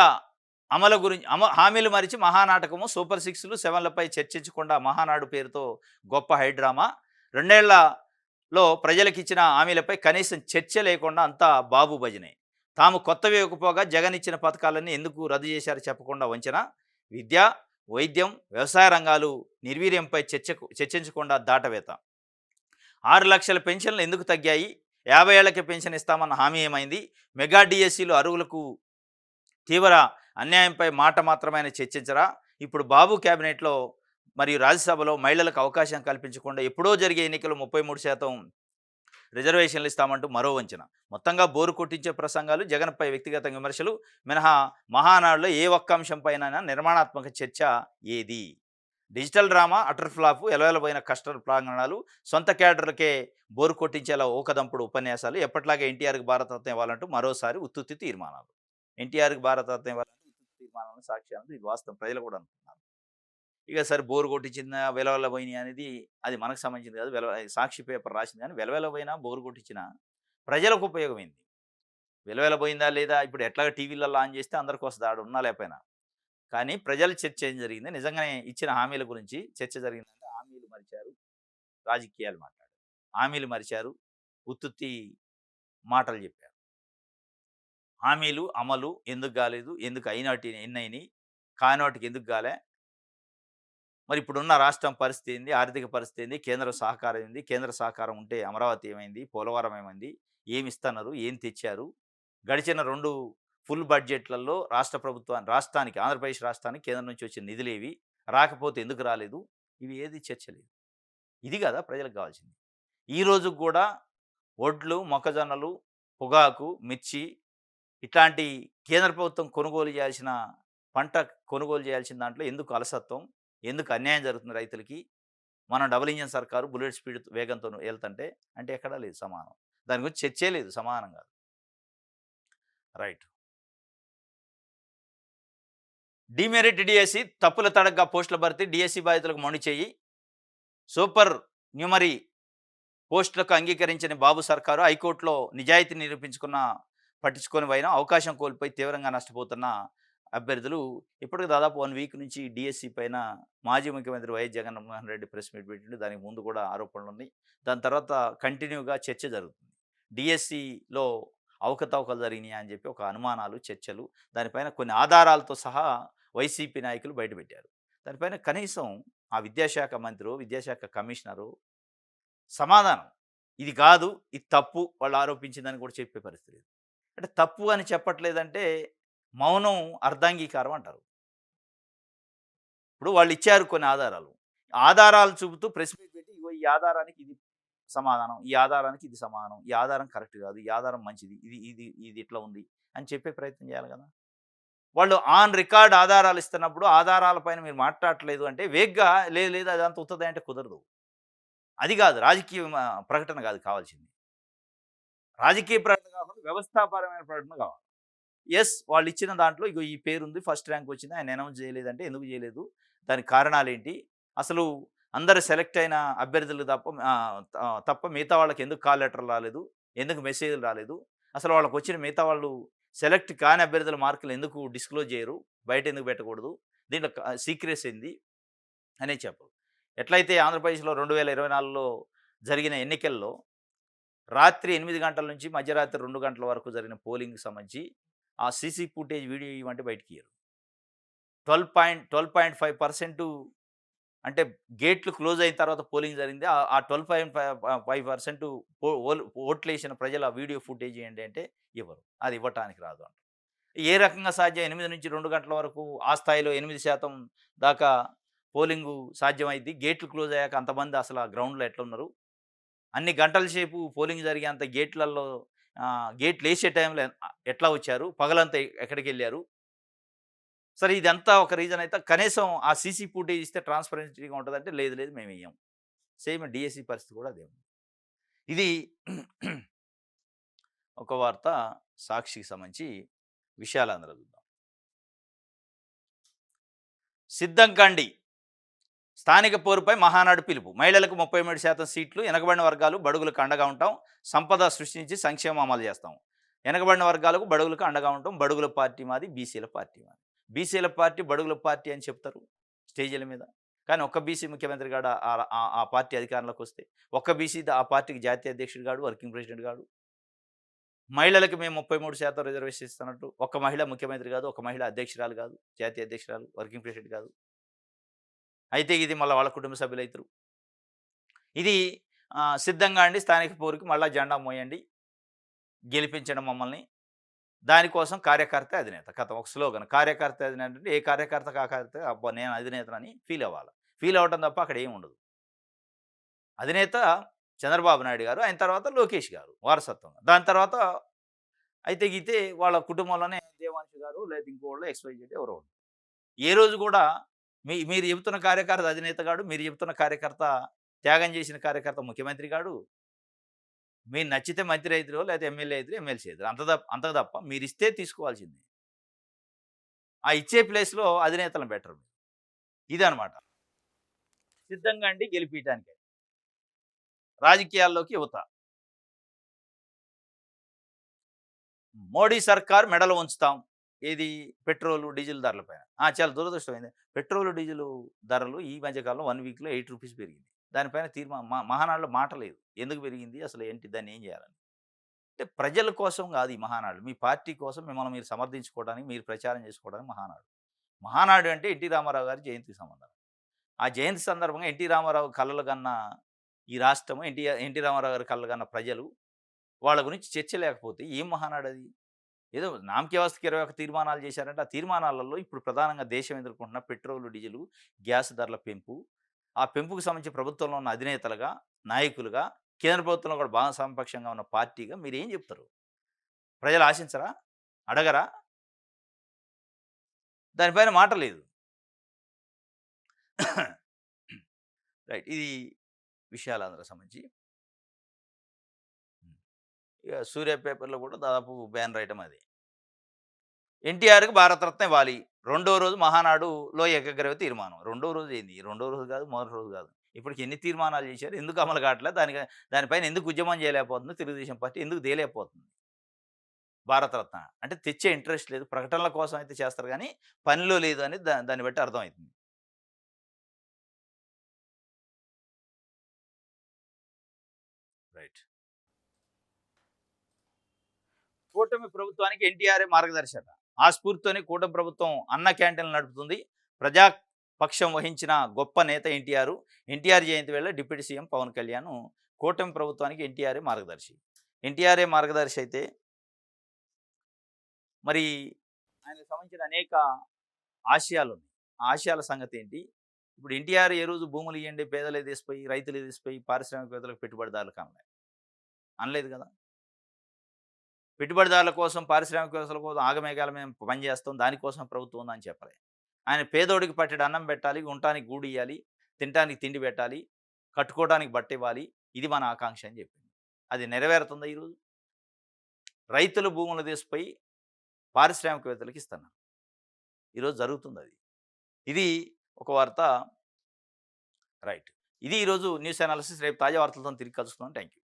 A: అమలు గురించి హామీలు మరిచి మహానాటకము సూపర్ సిక్స్‌లు, సెవెన్‌లపై చర్చించకుండా మహానాడు పేరుతో గొప్ప హైడ్రామా. 2 ఏళ్లలో ప్రజలకిచ్చిన హామీలపై కనీసం చర్చ లేకుండా అంతా బాబు భజనే. తాము కొత్తవి ఇవ్వకపోగా జగన్ ఇచ్చిన పథకాలన్నీ ఎందుకు రద్దు చేశారో చెప్పకుండా వంచన. విద్య, వైద్యం, వ్యవసాయ రంగాలు నిర్వీర్యంపై చర్చించకుండా దాటవేత. 6 లక్షల పెన్షన్లు ఎందుకు తగ్గాయి? 50 ఏళ్లకే పెన్షన్ ఇస్తామన్న హామీ ఏమైంది? మెగా డిఎస్సీలు అర్హులకు తీవ్ర అన్యాయంపై మాట మాత్రమే చర్చించరా? ఇప్పుడు బాబు కేబినెట్లో మరియు రాజ్యసభలో మహిళలకు అవకాశం కల్పించకుండా ఎప్పుడో జరిగే ఎన్నికలు 33% రిజర్వేషన్లు ఇస్తామంటూ మరో వంచన. మొత్తంగా బోరు కొట్టించే ప్రసంగాలు, జగన్పై వ్యక్తిగత విమర్శలు మినహా మహానాడులో ఏ ఒక్క అంశంపైనైనా నిర్మాణాత్మక చర్చ ఏది? డిజిటల్ డ్రామా అటర్ ఫ్లాప్, ఎలవెలబోయిన కష్ట ప్రాంగణాలు, సొంత క్యాడర్లకే బోరు కొట్టించేలా ఊకదంపుడు ఉపన్యాసాలు, ఎప్పట్లాగే ఎన్టీఆర్కి భారతరత్న ఇవ్వాలంటూ మరోసారి ఉత్తుత్తి తీర్మానాలు. ఎన్టీఆర్కి భారతరత్న ఇవ్వాలంటూ ఉత్తుత్తి తీర్మానాలను సాక్ష్యాలు, ఇది వాస్తవం, ప్రజలు కూడా అనుకున్నారు. ఇక సరే బోరు కొట్టించిన వెలవెలబోయినాయి అనేది అది మనకు సంబంధించింది కాదు. సాక్షి పేపర్ రాసింది కానీ వెలవెలబోయినా బోరు కొట్టించిన ప్రజలకు ఉపయోగమైంది. వెలవెలబోయిందా లేదా ఇప్పుడు ఎట్లాగా టీవీలలో ఆన్ చేస్తే అందరికి వస్తుంది ఆడ ఉన్నా లేకపోయినా. కానీ ప్రజల చర్చ ఏం జరిగింది? నిజంగానే ఇచ్చిన హామీల గురించి చర్చ జరిగిందంటే హామీలు మరిచారు, రాజకీయాలు మాట్లాడారు. హామీలు మరిచారు, ఉత్తుత్తి మాటలు చెప్పారు. హామీలు అమలు ఎందుకు కాలేదు? ఎందుకు అయినాటి ఎన్నయినాయి? కానోటికి ఎందుకు కాలే? మరి ఇప్పుడున్న రాష్ట్రం పరిస్థితి ఏంది? ఆర్థిక పరిస్థితి ఏంది? కేంద్ర సహకారం ఏంది? కేంద్ర సహకారం ఉంటే అమరావతి ఏమైంది? పోలవరం ఏమైంది? ఏమి ఇస్తున్నారు? ఏం తెచ్చారు? గడిచిన 2 ఫుల్ బడ్జెట్లలో రాష్ట్రానికి ఆంధ్రప్రదేశ్ రాష్ట్రానికి కేంద్రం నుంచి వచ్చిన నిధులేవి? రాకపోతే ఎందుకు రాలేదు? ఇవి ఏది చర్చ లేదు. ఇది కదా ప్రజలకు కావాల్సింది. ఈ రోజుకి కూడా వడ్లు, మొక్కజొన్నలు, పొగాకు, మిర్చి ఇట్లాంటి కేంద్ర ప్రభుత్వం కొనుగోలు చేయాల్సిన పంట కొనుగోలు చేయాల్సిన దాంట్లో ఎందుకు అలసత్వం? ఎందుకు అన్యాయం జరుగుతుంది రైతులకి? మనం డబుల్ ఇంజిన్ సర్కారు బుల్లెట్ స్పీడ్ వేగంతో వెళ్తుంటే అంటే ఎక్కడా లేదు సమానం. దాని గురించి చర్చే లేదు, సమానం కాదు. రైట్. డీమెరిట్ డిఎస్సి తప్పుల తడగ్గా పోస్టుల భర్తీ, డిఎస్సి బాధితులకు మొండి చేయి. సూపర్ న్యూమరీ పోస్టులకు అంగీకరించని బాబు సర్కారు హైకోర్టులో నిజాయితీ నిరూపించుకున్న పట్టించుకొని పోయినా అవకాశం కోల్పోయి తీవ్రంగా నష్టపోతున్న అభ్యర్థులు ఇప్పటికి దాదాపు 1 వీక్ నుంచి డిఎస్సి పైన మాజీ ముఖ్యమంత్రి YS Jaganmohan Reddy press meet పెట్టిండు. దానికి ముందు కూడా ఆరోపణలు ఉన్నాయి. దాని తర్వాత కంటిన్యూగా చర్చ జరుగుతుంది. డిఎస్సిలో అవకతవకలు జరిగినాయి అని చెప్పి ఒక అనుమానాలు, చర్చలు, దానిపైన కొన్ని ఆధారాలతో సహా వైసీపీ నాయకులు బయటపెట్టారు. దానిపైన కనీసం ఆ విద్యాశాఖ మంత్రో, విద్యాశాఖ కమిషనరు సమాధానం ఇది కాదు, ఇది తప్పు వాళ్ళు ఆరోపించిందని కూడా చెప్పే పరిస్థితి లేదు. అంటే తప్పు అని చెప్పట్లేదంటే మౌనం అర్ధాంగీకారం అంటారు. ఇప్పుడు వాళ్ళు ఇచ్చారు కొన్ని ఆధారాలు. ఆధారాలు చూపుతూ ప్రెస్ మీట్ పెట్టి ఇగో ఈ ఆధారానికి ఇది సమాధానం, ఈ ఆధారానికి ఇది సమాధానం, ఈ ఆధారం కరెక్ట్ కాదు, ఈ ఆధారం మంచిది, ఇది ఇది ఇది ఇట్లా ఉంది అని చెప్పే ప్రయత్నం చేయాలి కదా! వాళ్ళు ఆన్ రికార్డ్ ఆధారాలు ఇస్తున్నప్పుడు ఆధారాల పైన మీరు మాట్లాడట్లేదు అంటే వేగ్గా లేదు లేదు అదంతా ఉత్తదే అంటే కుదరదు. అది కాదు రాజకీయ ప్రకటన కాదు కావాల్సింది. రాజకీయ ప్రకటన కాకుండా వ్యవస్థాపరమైన ప్రకటన కావాలి. వాళ్ళు ఇచ్చిన దాంట్లో ఇగో ఈ పేరుంది, ఫస్ట్ ర్యాంక్ వచ్చింది, ఆయన అనౌన్స్ చేయలేదంటే ఎందుకు చేయలేదు? దానికి కారణాలేంటి? అసలు అందరు సెలెక్ట్ అయిన అభ్యర్థులు తప్ప మిగతా వాళ్ళకి ఎందుకు కాల్ లెటర్లు రాలేదు? ఎందుకు మెసేజ్‌లు రాలేదు? అసలు వాళ్ళకొచ్చిన మిగతా వాళ్ళు సెలెక్ట్ కాని అభ్యర్థుల మార్కులు ఎందుకు డిస్క్లోజ్ చేయరు? బయట ఎందుకు పెట్టకూడదు? దీంట్లో సీక్రెట్స్ ఏంది? అనేది చెప్పరు. ఎట్లయితే ఆంధ్రప్రదేశ్‌లో 2024లో జరిగిన ఎన్నికల్లో రాత్రి 8 గంటల నుంచి మధ్యరాత్రి 2 గంటల వరకు జరిగిన పోలింగ్‌కి సంబంధించి ఆ సీసీ ఫుటేజ్ వీడియో ఇవ్వమంటే బయటికియ్యరు. 12.5% అంటే గేట్లు క్లోజ్ అయిన తర్వాత పోలింగ్ జరిగింది. ఆ 12.5% ఓట్లేసిన ప్రజల వీడియో ఫుటేజ్ ఇయ్యండి అంటే ఇవ్వరు. అది ఇవ్వటానికి రాదు అంటారు. ఏ రకంగా సాధ్యం 8-2 గంటల వరకు ఆ స్థాయిలో 8% దాకా పోలింగు సాధ్యమైద్ది. గేట్లు క్లోజ్ అయ్యాక అంతమంది అసలు ఆ గ్రౌండ్‌లో ఎట్లున్నారు? అన్ని గంటల సేపు పోలింగ్ జరిగేంత గేట్‌లలో గేట్లేసే టైంలో ఎట్లా వచ్చారు? పగలంతా ఎక్కడికెళ్లారు? సరే ఇదంతా ఒక రీజన్ అయితే కనీసం ఆ సీసీ ఫుటేజ్ ఇస్తే ట్రాన్స్‌పరెన్సీగా ఉంటదంటే లేదు లేదు మేమియ్యం. సేమ్ డీఎస్‌సీ పరిస్థితి కూడా అదే ఉంది. ఇది ఒక వార్త సాక్షికి సంబంధించి విషయాలు అందులో చూద్దాం. సిద్ధం కండి. స్థానిక పోరుపై మహానాడు పిలుపు. మహిళలకు 33% సీట్లు, వెనకబడిన వర్గాలు, బడుగులకు అండగా ఉంటాం. సంపద సృష్టించి సంక్షేమం అమలు చేస్తాం. వెనకబడిన వర్గాలకు, బడుగులకు అండగా ఉంటాం. బడుగుల పార్టీ మాది, బీసీల పార్టీ మాది. బీసీల పార్టీ, బడుగుల పార్టీ అని చెప్తారు స్టేజీల మీద. కానీ ఒక్క బీసీ ముఖ్యమంత్రి గాడు ఆ పార్టీ అధికారంలోకి వస్తే, ఒక్క బీసీ ఆ పార్టీకి జాతీయ అధ్యక్షుడు గాడు, వర్కింగ్ ప్రెసిడెంట్ గాడు. మహిళలకి మేము 33% రిజర్వేషన్ ఇస్తున్నట్టు ఒక్క మహిళ ముఖ్యమంత్రి కాదు, ఒక మహిళ అధ్యక్షురాలు కాదు, జాతీయ అధ్యక్షురాలు, వర్కింగ్ ప్రెసిడెంట్ కాదు. అయితే ఇది మళ్ళీ వాళ్ళ కుటుంబ సభ్యులైతురు. ఇది సిద్ధంగా అండి స్థానిక పోరుకి మళ్ళా జెండా మోయండి. గెలిపించండి మమ్మల్ని. దానికోసం కార్యకర్తే అధినేత. కథం ఒక స్లోగన్. కార్యకర్తే అధినేత అంటే ఏ కార్యకర్తకి ఆ కార్యకర్త అబ్బా! నేను అధినేతనని ఫీల్ అవ్వాలి. ఫీల్ అవ్వటం తప్ప అక్కడ ఏమి ఉండదు. అధినేత చంద్రబాబు నాయుడు గారు. ఆయన తర్వాత లోకేష్ గారు వారసత్వంగా. దాని తర్వాత అయితే గీతే వాళ్ళ కుటుంబంలోనే దేవాంశ్ గారు లేదా ఇంకోళ్ళు ఎక్స్‌వైజెడ్ ఎవరో ఒకరు. ఏ రోజు కూడా మీరు చెబుతున్న కార్యకర్త అధినేత గాడు, మీరు చెబుతున్న కార్యకర్త త్యాగం చేసిన కార్యకర్త ముఖ్యమంత్రి గాడు. మీరు నచ్చితే మంత్రి అయితురో లేకపోతే ఎమ్మెల్యే అయితురో, ఎమ్మెల్సీ అయితురు. అంతకు తప్ప మీరిస్తే తీసుకోవాల్సిందే. ఆ ఇచ్చే ప్లేస్‌లో అధినేతలను బెటరు. ఇదనమాట. సిద్ధంగా అండి గెలిపియటానికి. రాజకీయాల్లోకి యువత. మోడీ సర్కార్ మెడలు ఉంచుతాం. ఏది పెట్రోలు, డీజిల్ ధరల పైన. చాలా దురదృష్టమైంది. పెట్రోలు, డీజిలు ధరలు ఈ మధ్య కాలంలో 1 వీక్‌లో ₹8 పెరిగింది. దానిపైన మహానాడులో మాట లేదు. ఎందుకు పెరిగింది? అసలు ఏంటి? దాన్ని ఏం చేయాలని? అంటే ప్రజల కోసం కాదు ఈ మహానాడు. మీ పార్టీ కోసం మిమ్మల్ని మీరు సమర్థించుకోవడానికి, మీరు ప్రచారం చేసుకోవడానికి మహానాడు. మహానాడు అంటే ఎన్టీ రామారావు గారి జయంతికి సంబంధం. ఆ జయంతి సందర్భంగా ఎన్టీ రామారావు కలలు కన్న ఈ రాష్ట్రం, ఎన్టీ రామారావు గారి కలలు కన్న ప్రజలు, వాళ్ళ గురించి చర్చ లేకపోతే ఏం మహానాడది? ఏదో నామకే వాస్తేకి 21 తీర్మానాలు చేశారంటే, ఆ తీర్మానాలలో ఇప్పుడు ప్రధానంగా దేశం ఎదుర్కొంటున్న పెట్రోలు, డీజిలు, గ్యాస్ ధరల పెంపు, ఆ పెంపుకు సంబంధించి ప్రభుత్వంలో ఉన్న అధినేతలుగా, నాయకులుగా, కేంద్ర ప్రభుత్వంలో కూడా భాగస్వామ్యపక్షంగా ఉన్న పార్టీగా మీరేం చెప్తారు? ప్రజలు ఆశించరా? అడగరా? దానిపైన మాట లేదు. రైట్. ఇది విషయాలు అందుకు సంబంధించి. ఇక సూర్య పేపర్‌లో కూడా దాదాపు బ్యానర్ ఐటెమ్ అది. ఎన్టీఆర్‌కి భారతరత్న ఇవ్వాలి. రెండో రోజు మహానాడులో ఏకగ్రీవ తీర్మానం. రెండో రోజు ఏంది? రెండో రోజు కాదు, మొదటి రోజు కాదు. ఇప్పటికి ఎన్ని తీర్మానాలు చేశారు? ఎందుకు అమలు కావట్లే? దానిపైన ఎందుకు ఉద్యమం చేయలేకపోతుంది తెలుగుదేశం పార్టీ? ఎందుకు తేలేకపోతుంది? భారతరత్న. అంటే తెచ్చే ఇంట్రెస్ట్ లేదు. ప్రకటనల కోసం అయితే చేస్తారు గానీ, పనిలో లేదు అని దాన్ని బట్టి అర్థమైతుంది. రైట్. కూటమి ప్రభుత్వానికి ఎన్టీఆరే మార్గదర్శక. ఆ స్ఫూర్తితోనే కూటమి ప్రభుత్వం అన్న క్యాంటీన్లు నడుపుతుంది. ప్రజాపక్షం వహించిన గొప్ప నేత ఎన్టీఆర్. ఎన్టీఆర్ జయంతి వేళ డిప్యూటీ సీఎం పవన్ కళ్యాణ్ కూటమి ప్రభుత్వానికి ఎన్టీఆరే మార్గదర్శి. ఎన్టీఆరే మార్గదర్శి అయితే మరి ఆయనకు సంబంధించిన అనేక ఆశయాలున్నాయి. ఆ ఆశయాల సంగతి ఏంటి? ఇప్పుడు ఎన్టీఆర్ ఏ రోజు భూములు ఇయ్యండి, పేదలు తీసిపోయి, రైతులు తీసిపోయి, పారిశ్రామికవేత్తలకు పెట్టుబడిదారులకు అనలేదు కదా! పెట్టుబడిదారుల కోసం, పారిశ్రామికవేత్తల కోసం ఆగమేఘాల మేము పనిచేస్తాం. దానికోసం ప్రభుత్వం ఉందని చెప్పలే. ఆయన పేదోడికి పట్టెడు అన్నం పెట్టాలి, ఉండటానికి గూడియ్యాలి, తినటానికి తిండి పెట్టాలి, కట్టుకోవడానికి బట్టివ్వాలి. ఇది మన ఆకాంక్ష అని చెప్పింది. అది నెరవేరుతుందా ఈరోజు? రైతుల భూములు తీసిపోయి పారిశ్రామికవేత్తలకి ఇస్తున్నారు. ఈరోజు జరుగుతుందది. ఇది ఒక వార్త. రైట్. ఇది ఈరోజు న్యూస్ అనాలిసిస్. రేపు తాజా వార్తలతోని తిరిగి కలుసుకుందాం. Thank you.